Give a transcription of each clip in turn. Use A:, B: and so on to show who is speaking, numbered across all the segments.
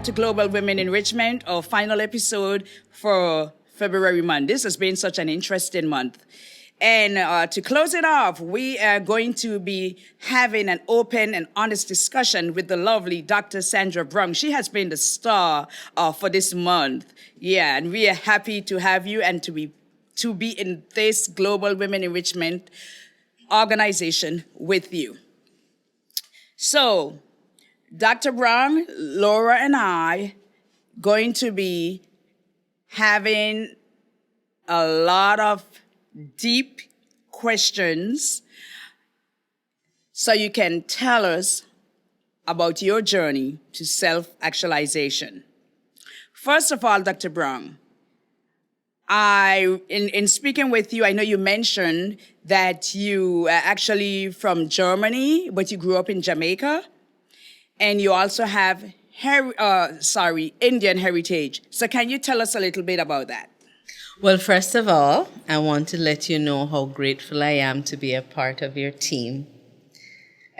A: back to Global Women Enrichment, our final episode for February month. This has been such an interesting month. And to close it off, we are going to be having an open and honest discussion with the lovely Dr. Sandra Brown. She has been the star for this month. Yeah, and we are happy to have you and to be in this Global Women Enrichment organization with you. So, Dr. Brown, Laura, and I going to be having a lot of deep questions so you can tell us about your journey to self-actualization. First of all, Dr. Brown, in speaking with you, I know you mentioned that you are actually from Germany, but you grew up in Jamaica, and you also have Indian heritage. So can you tell us a little bit about that?
B: Well, first of all, I want to let you know how grateful I am to be a part of your team.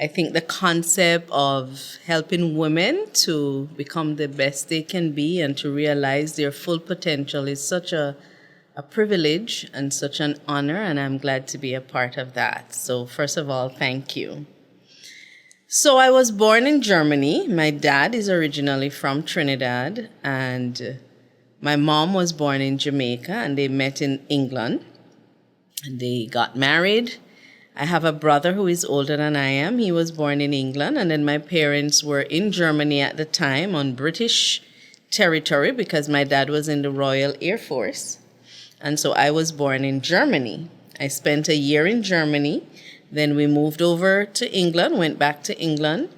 B: I think the concept of helping women to become the best they can be and to realize their full potential is such a privilege and such an honor, and I'm glad to be a part of that. So first of all, thank you. So I was born in Germany. My dad is originally from Trinidad, and my mom was born in Jamaica, and they met in England. And they got married. I have a brother who is older than I am. He was born in England, and then my parents were in Germany at the time on British territory because my dad was in the Royal Air Force. And so I was born in Germany. I spent a year in Germany. Then we moved over to England, went back to England,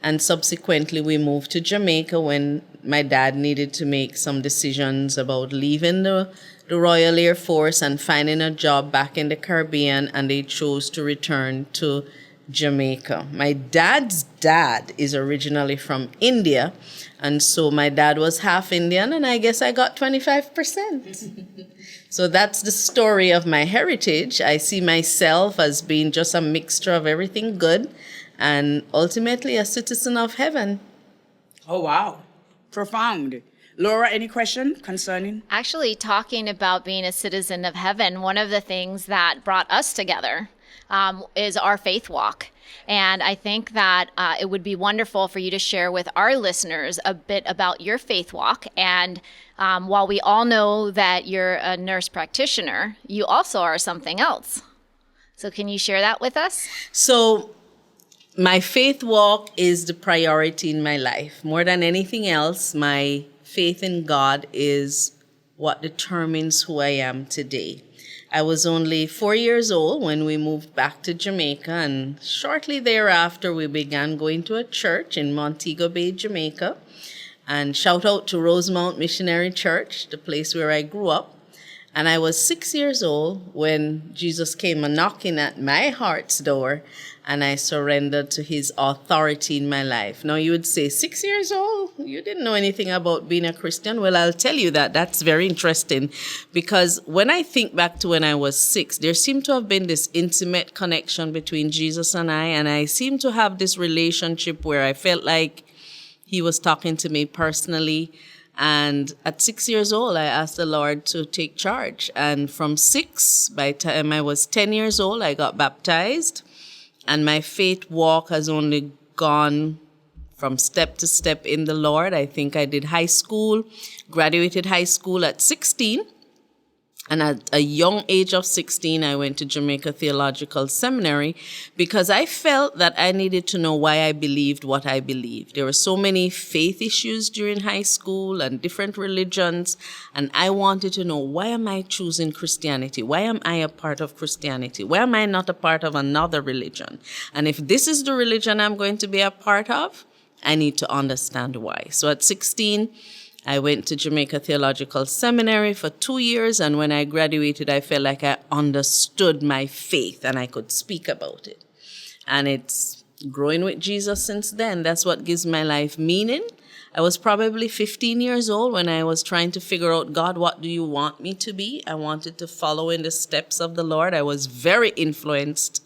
B: and subsequently we moved to Jamaica when my dad needed to make some decisions about leaving the Royal Air Force and finding a job back in the Caribbean, and they chose to return to Jamaica. My dad's dad is originally from India, and so my dad was half Indian, and I guess I got 25%. So that's the story of my heritage. I see myself as being just a mixture of everything good and ultimately a citizen of heaven.
A: Oh, wow. Profound. Laura, any question concerning?
C: Actually, talking about being a citizen of heaven, one of the things that brought us together is our faith walk. And I think that it would be wonderful for you to share with our listeners a bit about your faith walk. And while we all know that you're a nurse practitioner, you also are something else. So can you share that with us?
B: So my faith walk is the priority in my life. More than anything else, my faith in God is what determines who I am today. I was only 4 years old when we moved back to Jamaica, and shortly thereafter we began going to a church in Montego Bay, Jamaica. And shout out to Rosemount Missionary Church, the place where I grew up. And I was 6 years old when Jesus came a knocking at my heart's door, and I surrendered to his authority in my life. Now you would say, 6 years old? You didn't know anything about being a Christian? Well, I'll tell you that's very interesting, because when I think back to when I was 6, there seemed to have been this intimate connection between Jesus and I seemed to have this relationship where I felt like he was talking to me personally. And at 6 years old, I asked the Lord to take charge. And from 6, by the time I was 10 years old, I got baptized. And my faith walk has only gone from step to step in the Lord. I think I did high school, graduated high school at 16. And at a young age of 16, I went to Jamaica Theological Seminary because I felt that I needed to know why I believed what I believed. There were so many faith issues during high school and different religions, and I wanted to know, why am I choosing Christianity? Why am I a part of Christianity? Why am I not a part of another religion? And if this is the religion I'm going to be a part of, I need to understand why. So at 16, I went to Jamaica Theological Seminary for 2 years, and when I graduated, I felt like I understood my faith and I could speak about it. And it's growing with Jesus since then. That's what gives my life meaning. I was probably 15 years old when I was trying to figure out, God, what do you want me to be? I wanted to follow in the steps of the Lord. I was very influenced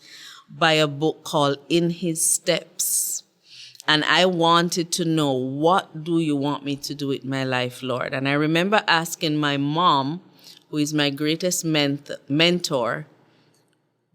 B: by a book called In His Steps. And I wanted to know, what do you want me to do with my life, Lord? And I remember asking my mom, who is my greatest mentor,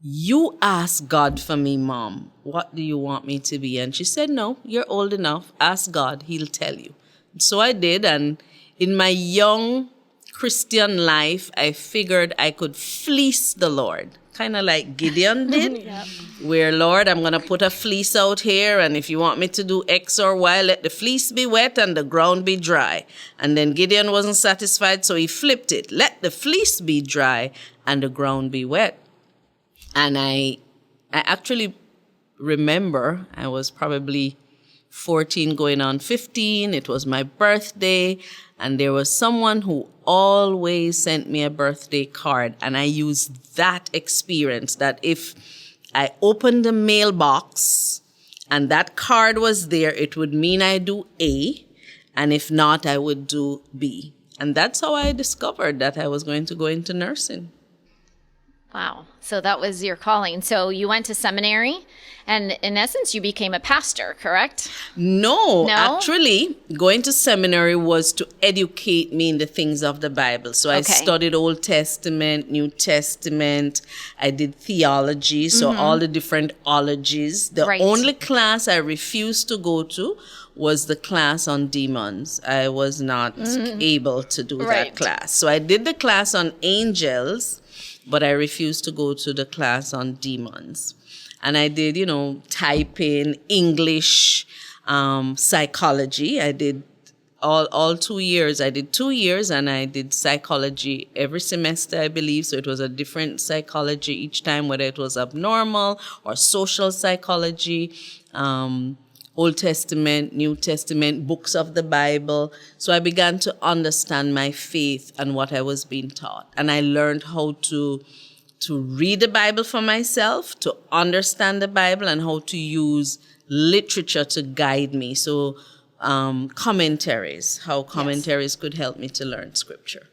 B: you ask God for me, Mom. What do you want me to be? And she said, no, you're old enough. Ask God. He'll tell you. So I did. And in my young Christian life, I figured I could fleece the Lord. Kind of like Gideon did.
C: Yep.
B: Where, Lord, I'm going to put a fleece out here. And if you want me to do X or Y, let the fleece be wet and the ground be dry. And then Gideon wasn't satisfied, so he flipped it. Let the fleece be dry and the ground be wet. And I actually remember I was probably 14 going on 15. It was my birthday. And there was someone who always sent me a birthday card. And I used that experience that if I opened the mailbox and that card was there, it would mean I do A. And if not, I would do B. And that's how I discovered that I was going to go into nursing.
C: Wow. So that was your calling. So you went to seminary, and in essence, you became a pastor, correct?
B: No, actually, going to seminary was to educate me in the things of the Bible. So I studied Old Testament, New Testament. I did theology, so all the different ologies. The only class I refused to go to was the class on demons. I was not able to do that class. So I did the class on angels, but I refused to go to the class on demons. And I did, typing, English, psychology. I did all 2 years. I did 2 years, and I did psychology every semester, I believe. So it was a different psychology each time, whether it was abnormal or social psychology, Old Testament, New Testament, books of the Bible. So I began to understand my faith and what I was being taught. And I learned how to read the Bible for myself, to understand the Bible, and how to use literature to guide me. So commentaries, how commentaries could help me to learn scripture.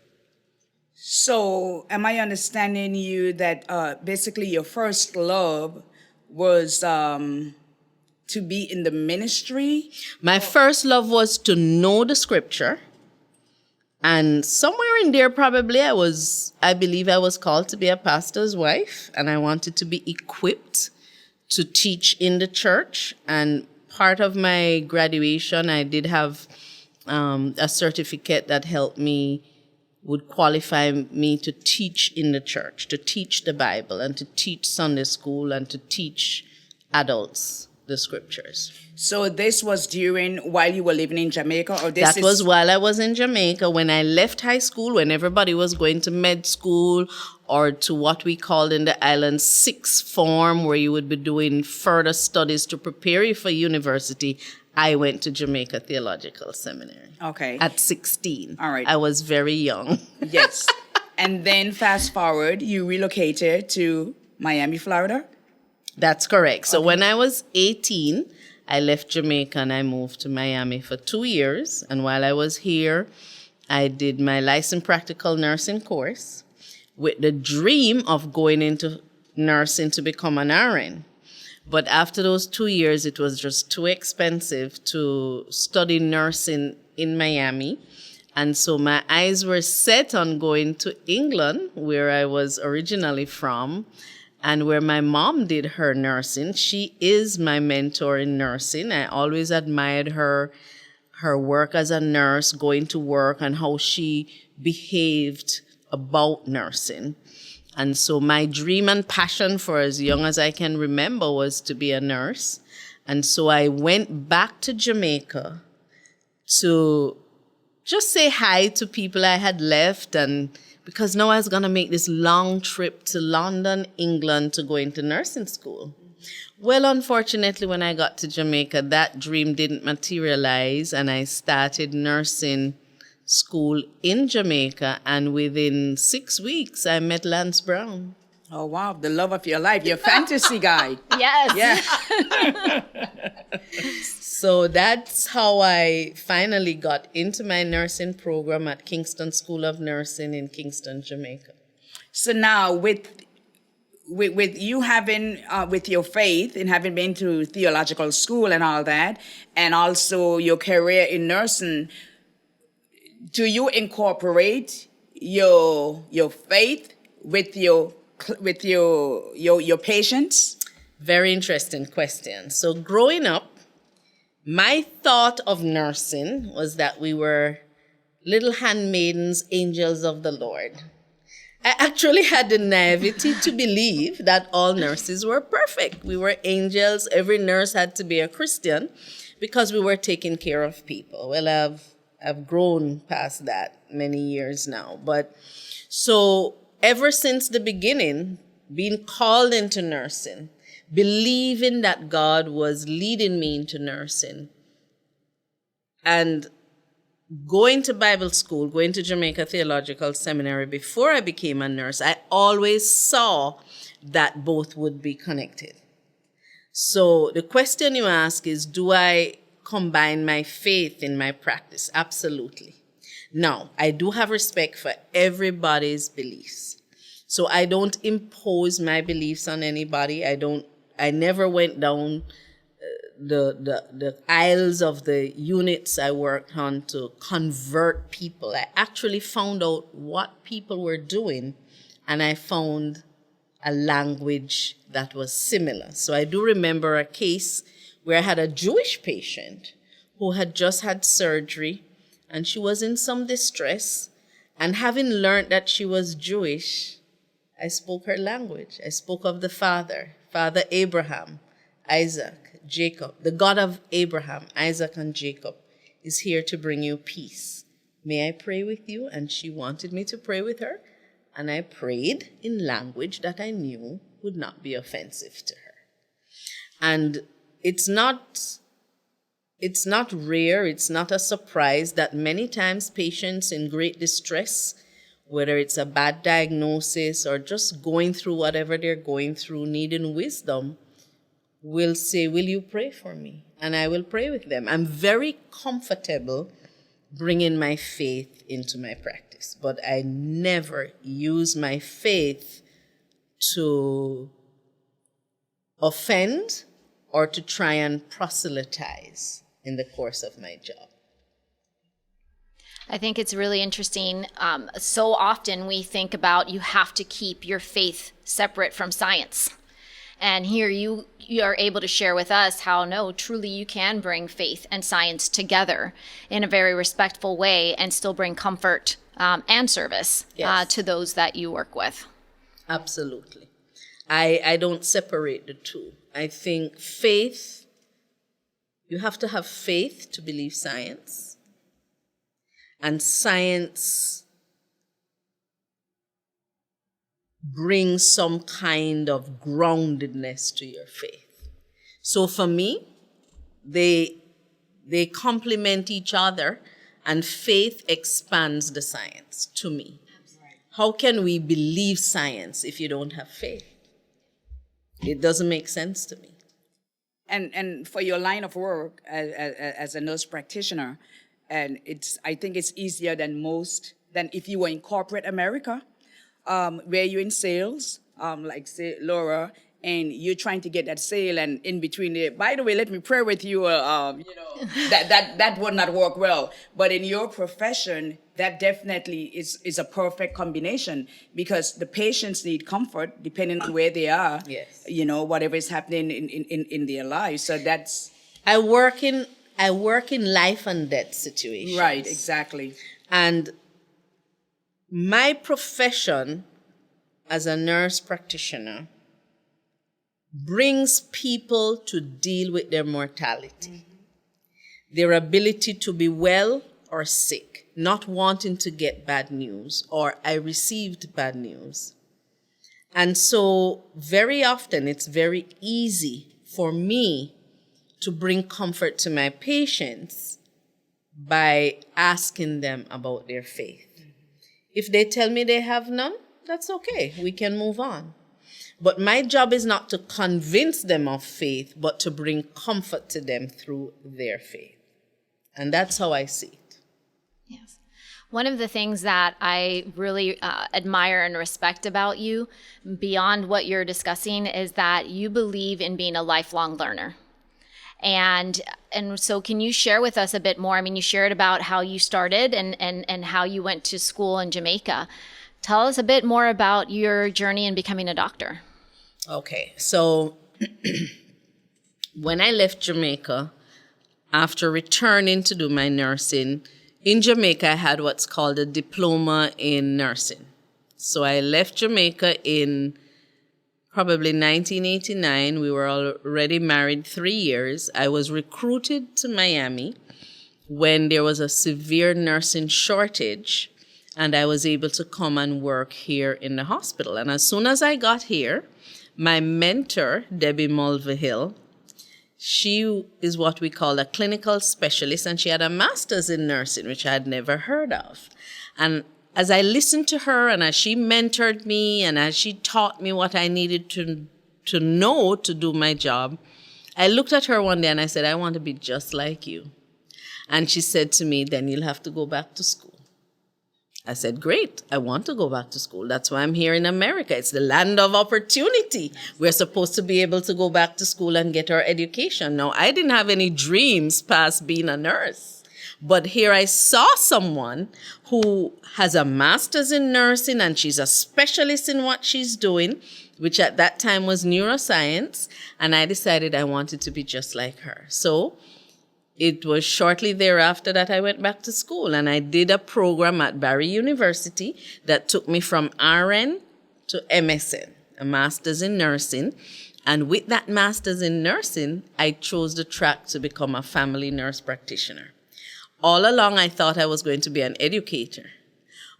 A: So am I understanding you that basically your first love was to be in the ministry?
B: My first love was to know the scripture. And somewhere in there, probably I believe I was called to be a pastor's wife, and I wanted to be equipped to teach in the church. And part of my graduation, I did have a certificate that would qualify me to teach in the church, to teach the Bible, and to teach Sunday school, and to teach adults the scriptures.
A: So this was while you were living in Jamaica, or
B: that was while I was in Jamaica. When I left high school, when everybody was going to med school or to what we called in the islands sixth form, where you would be doing further studies to prepare you for university, I went to Jamaica Theological Seminary.
A: Okay.
B: At 16.
A: All right.
B: I was very young.
A: Yes. And then fast forward, you relocated to Miami, Florida?
B: That's correct. So when I was 18, I left Jamaica and I moved to Miami for 2 years. And while I was here, I did my licensed practical nursing course with the dream of going into nursing to become an RN. But after those 2 years, it was just too expensive to study nursing in Miami. And so my eyes were set on going to England, where I was originally from, and where my mom did her nursing. She is my mentor in nursing. I always admired her work as a nurse, going to work, and how she behaved about nursing. And so my dream and passion for as young as I can remember was to be a nurse. And so I went back to Jamaica to just say hi to people I had left, and because now I was going to make this long trip to London, England, to go into nursing school. Well, unfortunately, when I got to Jamaica, that dream didn't materialize, and I started nursing school in Jamaica, and within 6 weeks, I met Lance Brown.
A: Oh, wow. The love of your life, your fantasy guy.
C: Yes.
A: Yeah.
B: So that's how I finally got into my nursing program at Kingston School of Nursing in Kingston, Jamaica.
A: So now with with you having, with your faith and having been to theological school and all that, and also your career in nursing, do you incorporate your faith with your patients?
B: Very interesting question. So growing up, my thought of nursing was that we were little handmaidens, angels of the Lord. I actually had the naivety to believe that all nurses were perfect. We were angels. Every nurse had to be a Christian because we were taking care of people. Well, I've grown past that many years now. But so ever since the beginning, being called into nursing, believing that God was leading me into nursing, and going to Bible school, going to Jamaica Theological Seminary before I became a nurse, I always saw that both would be connected. So the question you ask is, do I combine my faith in my practice? Absolutely. Now, I do have respect for everybody's beliefs. So I don't impose my beliefs on anybody. I never went down the aisles of the units I worked on to convert people. I actually found out what people were doing, and I found a language that was similar. So I do remember a case where I had a Jewish patient who had just had surgery, and she was in some distress. And having learned that she was Jewish, I spoke her language. I spoke of the Father Abraham, Isaac, Jacob. The God of Abraham, Isaac, and Jacob is here to bring you peace. May I pray with you? And she wanted me to pray with her. And I prayed in language that I knew would not be offensive to her. And it's not rare, it's not a surprise that many times patients in great distress, whether it's a bad diagnosis or just going through whatever they're going through, needing wisdom, will say, will you pray for me? And I will pray with them. I'm very comfortable bringing my faith into my practice, but I never use my faith to offend or to try and proselytize in the course of my job.
C: I think it's really interesting. So often we think about you have to keep your faith separate from science. And here you are able to share with us how, no, truly you can bring faith and science together in a very respectful way and still bring comfort and service to those that you work with.
B: Absolutely. I don't separate the two. I think faith, you have to have faith to believe science. And science brings some kind of groundedness to your faith. So for me, they complement each other, and faith expands the science to me. How can we believe science if you don't have faith? It doesn't make sense to me.
A: And for your line of work as a nurse practitioner, and I think it's easier than if you were in corporate America, where you're in sales, like say Laura, and you're trying to get that sale, and in between there, by the way, let me pray with you. That would not work well. But in your profession, that definitely is a perfect combination, because the patients need comfort depending on where they are.
B: Yes.
A: Whatever is happening in their lives. So that's
B: I work in life and death situations.
A: right, exactly.
B: And my profession as a nurse practitioner brings people to deal with their mortality, their ability to be well or sick, not wanting to get bad news, or I received bad news. And so very often it's very easy for me to bring comfort to my patients by asking them about their faith. If they tell me they have none, that's okay. We can move on. But my job is not to convince them of faith, but to bring comfort to them through their faith. And that's how I see it.
C: Yes. One of the things that I really admire and respect about you, beyond what you're discussing, is that you believe in being a lifelong learner. And so can you share with us a bit more? I mean, you shared about how you started and how you went to school in Jamaica. Tell us a bit more about your journey in becoming a doctor.
B: Okay, so when I left Jamaica, after returning to do my nursing, in Jamaica I had what's called a diploma in nursing. So I left Jamaica in probably 1989. We were already married 3 years. I was recruited to Miami when there was a severe nursing shortage, and I was able to come and work here in the hospital. And as soon as I got here, my mentor, Debbie Mulvihill, she is what we call a clinical specialist, and she had a master's in nursing, which I had never heard of. And as I listened to her and as she mentored me and as she taught me what I needed to know to do my job, I looked at her one day and I said, I want to be just like you. And she said to me, then you'll have to go back to school. I said, great, I want to go back to school. That's why I'm here in America. It's the land of opportunity. We're supposed to be able to go back to school and get our education. Now, I didn't have any dreams past being a nurse. But here I saw someone who has a master's in nursing and she's a specialist in what she's doing, which at that time was neuroscience. And I decided I wanted to be just like her. So it was shortly thereafter that I went back to school, and I did a program at Barry University that took me from RN to MSN, a master's in nursing. And with that master's in nursing, I chose the track to become a family nurse practitioner. All along, I thought I was going to be an educator.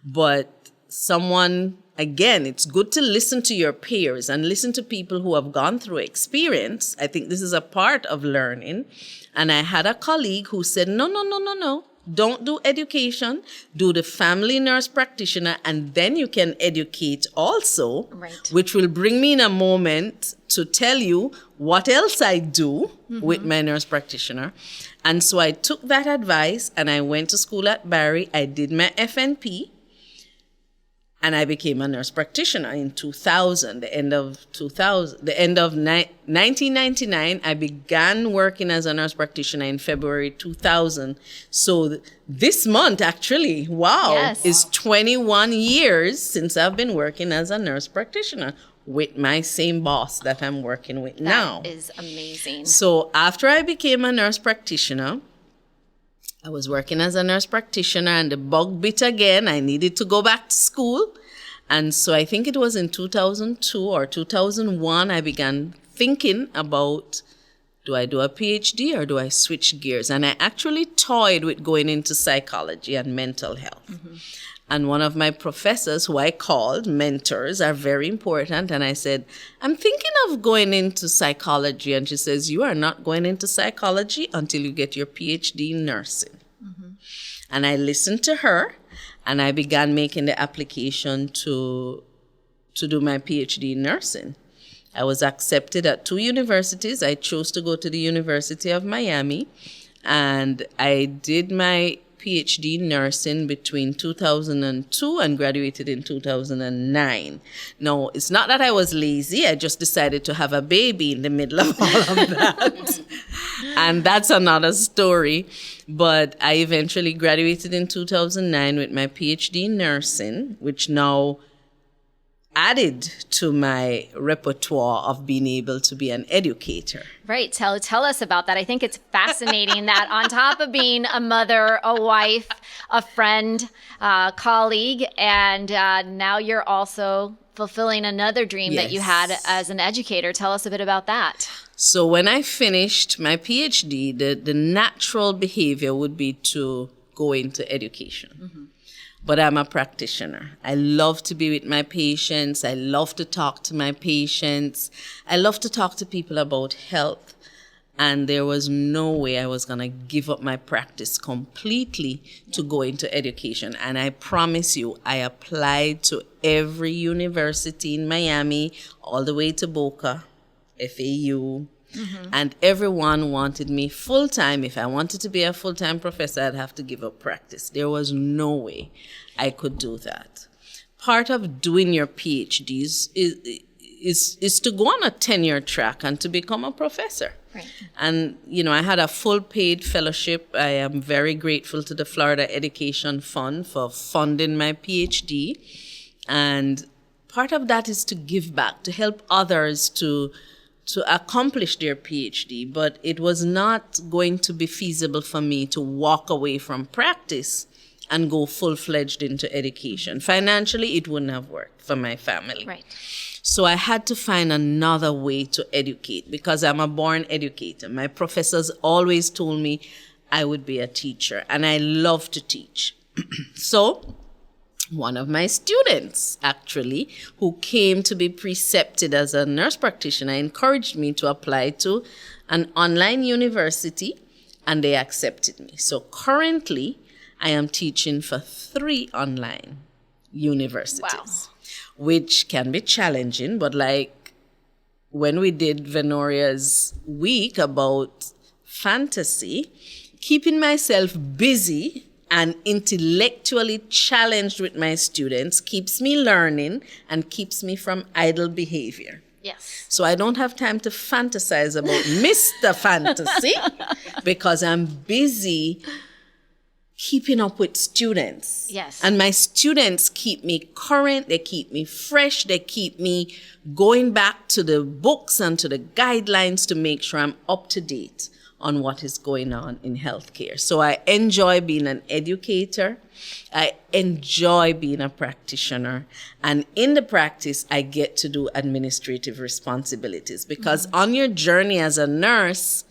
B: But someone, again, it's good to listen to your peers and listen to people who have gone through experience. I think this is a part of learning. And I had a colleague who said, no. Don't do education. Do the family nurse practitioner, and then you can educate also, right, which will bring me in a moment to tell you what else I do with my nurse practitioner. And so I took that advice and I went to school at Barry. I did my FNP. And I became a nurse practitioner in 2000, the end of 1999. I began working as a nurse practitioner in February 2000. So this month, actually, is 21 years since I've been working as a nurse practitioner with my same boss that I'm working with now.
C: That is amazing.
B: So after I became a nurse practitioner, I was working as a nurse practitioner and the bug bit again. I needed to go back to school. And so I think it was in 2002 or 2001, I began thinking about, do I do a PhD or do I switch gears? And I actually toyed with going into psychology and mental health. And one of my professors, who I called mentors, are very important. And I said, I'm thinking of going into psychology. And she says, you are not going into psychology until you get your PhD in nursing. And I listened to her, and I began making the application to do my PhD in nursing. I was accepted at 2 universities. I chose to go to the University of Miami, and I did my PhD in nursing between 2002 and graduated in 2009. Now, it's not that I was lazy. I just decided to have a baby in the middle of all of that. And that's another story. But I eventually graduated in 2009 with my PhD in nursing, which now added to my repertoire of being able to be an educator.
C: Right. Tell us about that. I think it's fascinating that on top of being a mother, a wife, a friend, colleague, and now you're also fulfilling another dream that you had as an educator. Tell us a bit about that.
B: So when I finished my PhD, the natural behavior would be to go into education. But I'm a practitioner. I love to be with my patients. I love to talk to my patients. I love to talk to people about health. And there was no way I was going to give up my practice completely to go into education. And I promise you, I applied to every university in Miami, all the way to Boca, FAU, And everyone wanted me full-time. If I wanted to be a full-time professor, I'd have to give up practice. There was no way I could do that. Part of doing your PhDs is to go on a tenure track and to become a professor.
C: Right.
B: And, I had a full paid fellowship. I am very grateful to the Florida Education Fund for funding my PhD. And part of that is to give back, to help others to accomplish their PhD. But it was not going to be feasible for me to walk away from practice and go full-fledged into education. Financially, it wouldn't have worked for my family.
C: Right.
B: So I had to find another way to educate because I'm a born educator. My professors always told me I would be a teacher, and I love to teach. So one of my students, actually, who came to be precepted as a nurse practitioner, encouraged me to apply to an online university, and they accepted me. So currently, I am teaching for 3 online universities.
C: Wow.
B: Which can be challenging, but like when we did Venoria's week about fantasy, keeping myself busy and intellectually challenged with my students keeps me learning and keeps me from idle behavior.
C: Yes.
B: So I don't have time to fantasize about Mr. Fantasy because I'm busy keeping up with students.
C: Yes.
B: And my students keep me current, they keep me fresh, they keep me going back to the books and to the guidelines to make sure I'm up to date on what is going on in healthcare. So I enjoy being an educator. I enjoy being a practitioner. And in the practice, I get to do administrative responsibilities because on your journey as a nurse,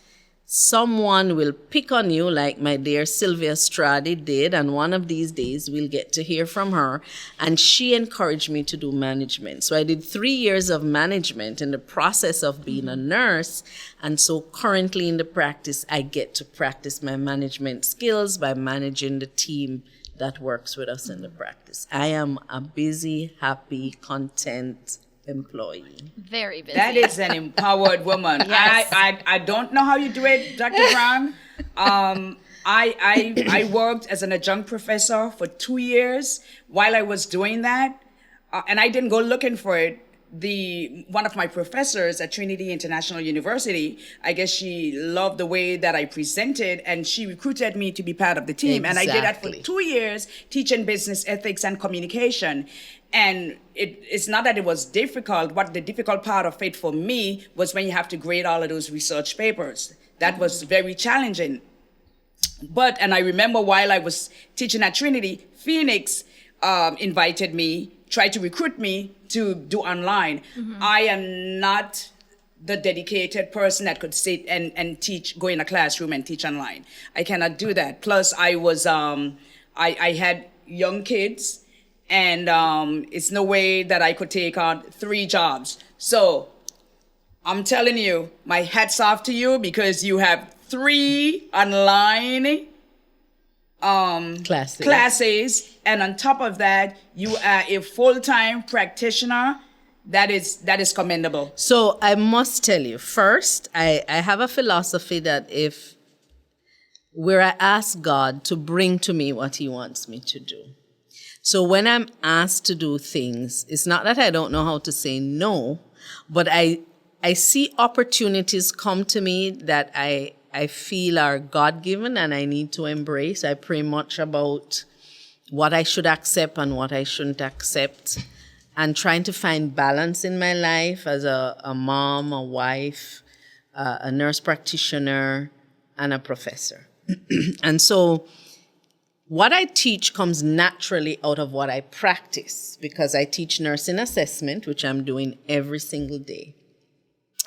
B: someone will pick on you like my dear Sylvia Stradi did, and one of these days we'll get to hear from her. And she encouraged me to do management. So I did 3 years of management in the process of being a nurse. And so currently in the practice, I get to practice my management skills by managing the team that works with us in the practice. I am a busy, happy, content employee.
C: Very busy.
A: That is an empowered woman.
C: Yes.
A: I don't know how you do it, Dr. Brown. I worked as an adjunct professor for 2 years. While I was doing that, and I didn't go looking for it, one of my professors at Trinity International University, I guess she loved the way that I presented, and she recruited me to be part of the team. And I did that for 2 years, teaching business ethics and communication. And it's not that it was difficult. What the difficult part of it for me was when you have to grade all of those research papers. That was very challenging. And I remember while I was teaching at Trinity, Phoenix invited me, tried to recruit me to do online. I am not the dedicated person that could sit and teach, go in a classroom and teach online. I cannot do that. Plus, I was, I had young kids, and it's no way that I could take on 3 jobs. So I'm telling you, my hat's off to you because you have 3 online classes. And on top of that, you are a full-time practitioner. That is commendable.
B: So I must tell you, first, I have a philosophy that where I ask God to bring to me what he wants me to do. So when I'm asked to do things, it's not that I don't know how to say no, but I see opportunities come to me that I feel are God-given and I need to embrace. I pray much about what I should accept and what I shouldn't accept, and trying to find balance in my life as a mom, a wife, a nurse practitioner, and a professor. And so what I teach comes naturally out of what I practice, because I teach nursing assessment, which I'm doing every single day.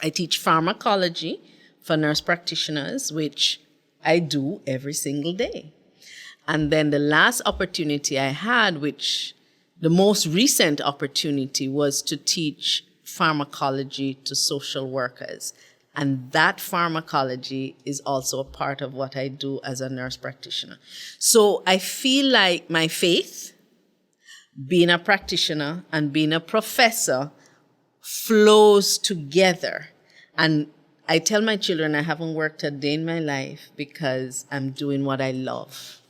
B: I teach pharmacology for nurse practitioners, which I do every single day. And then the last opportunity I had, the most recent opportunity, was to teach pharmacology to social workers. And that pharmacology is also a part of what I do as a nurse practitioner. So I feel like my faith, being a practitioner and being a professor, flows together. And I tell my children I haven't worked a day in my life because I'm doing what I love.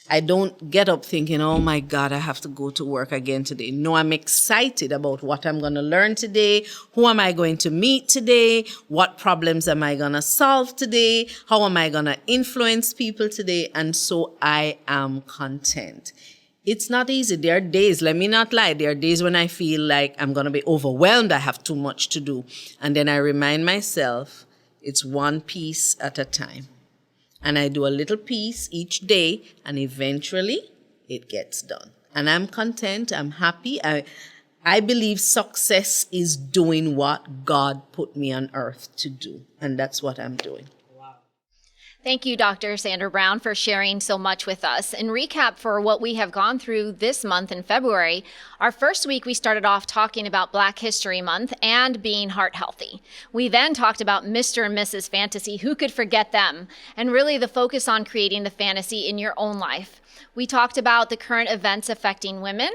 B: I don't get up thinking, oh my God, I have to go to work again today. No, I'm excited about what I'm going to learn today. Who am I going to meet today? What problems am I going to solve today? How am I going to influence people today? And so I am content. It's not easy. There are days, let me not lie, there are days when I feel like I'm going to be overwhelmed. I have too much to do. And then I remind myself, it's one piece at a time. And I do a little piece each day, and eventually it gets done. And I'm content. I'm happy. I believe success is doing what God put me on earth to do. And that's what I'm doing.
C: Thank you, Dr. Sandra Brown, for sharing so much with us. In recap for what we have gone through this month in February, our first week we started off talking about Black History Month and being heart healthy. We then talked about Mr. and Mrs. Fantasy, who could forget them, and really the focus on creating the fantasy in your own life. We talked about the current events affecting women.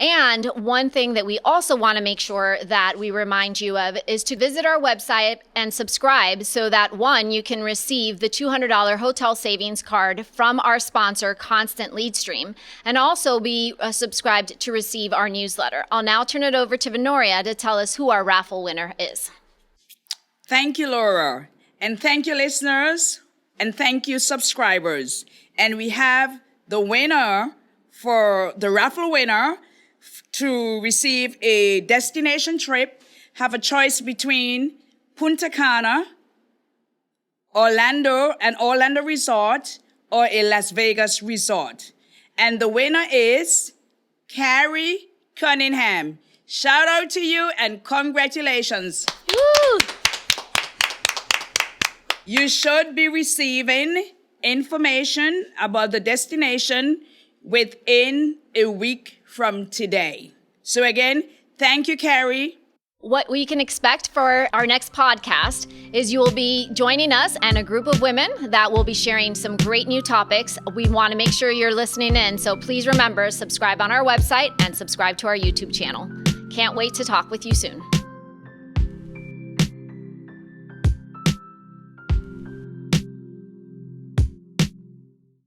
C: And one thing that we also want to make sure that we remind you of is to visit our website and subscribe so that, one, you can receive the $200 hotel savings card from our sponsor, Constant Lead Stream, and also be subscribed to receive our newsletter. I'll now turn it over to Venoria to tell us who our raffle winner is.
A: Thank you, Laura. And thank you, listeners. And thank you, subscribers. And we have the winner for the raffle winner to receive a destination trip, have a choice between Punta Cana, Orlando, an Orlando resort, or a Las Vegas resort. And the winner is Carrie Cunningham. Shout out to you and congratulations.
C: Woo!
A: You should be receiving information about the destination within a week from today. So again, thank you, Carrie.
C: What we can expect for our next podcast is you will be joining us and a group of women that will be sharing some great new topics. We want to make sure you're listening in, so please remember, subscribe on our website and subscribe to our YouTube channel. Can't wait to talk with you soon.